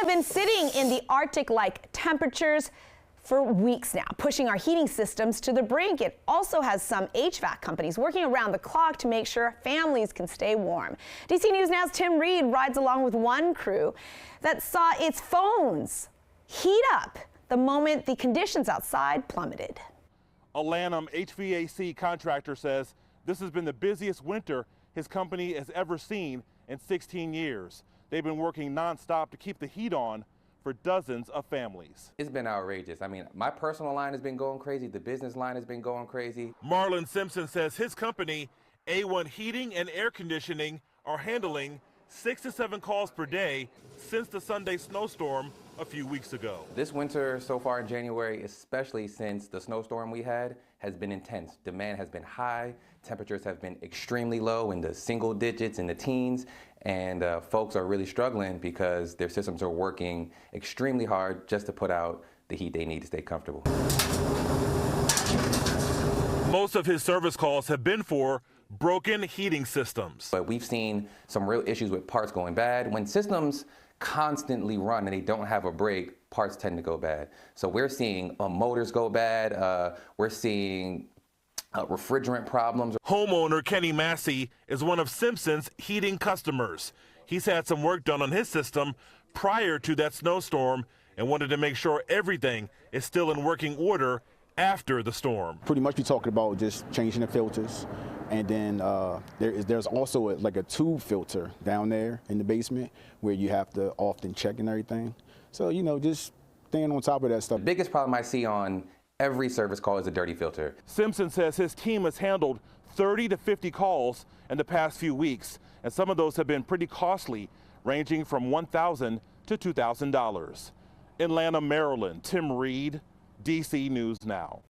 have been sitting in the Arctic-like temperatures for weeks now, pushing our heating systems to the brink. It also has some HVAC companies working around the clock to make sure families can stay warm. DC News Now's Tim Reed rides along with one crew that saw its phones heat up the moment the conditions outside plummeted. A Lanham HVAC contractor says this has been the busiest winter his company has ever seen in 16 years. They've been working nonstop to keep the heat on for dozens of families. It's been outrageous. I mean, my personal line has been going crazy. The business line has been going crazy. Marlon Simpson says his company, A1 Heating and Air Conditioning, are handling 6 to 7 calls per day since the Sunday snowstorm a few weeks ago. This winter so far in January, especially since the snowstorm we had, has been intense. Demand has been high. Temperatures have been extremely low in the single digits, in the teens, and folks are really struggling because their systems are working extremely hard just to put out the heat they need to stay comfortable. Most of his service calls have been for broken heating systems. But we've seen some real issues with parts going bad. When systems constantly run and they don't have a break, parts tend to go bad. So we're seeing motors go bad. We're seeing refrigerant problems. Homeowner Kenny Massey is one of Simpson's heating customers. He's had some work done on his system prior to that snowstorm and wanted to make sure everything is still in working order after the storm. Pretty much we're talking about just changing the filters, and then there's also like a tube filter down there in the basement where you have to often check and everything. So, you know, just staying on top of that stuff. The biggest problem I see on every service call is a dirty filter. Simpson says his team has handled 30 to 50 calls in the past few weeks, and some of those have been pretty costly, ranging from $1,000 to $2,000. In Lanham, Maryland, Tim Reed, DC News Now.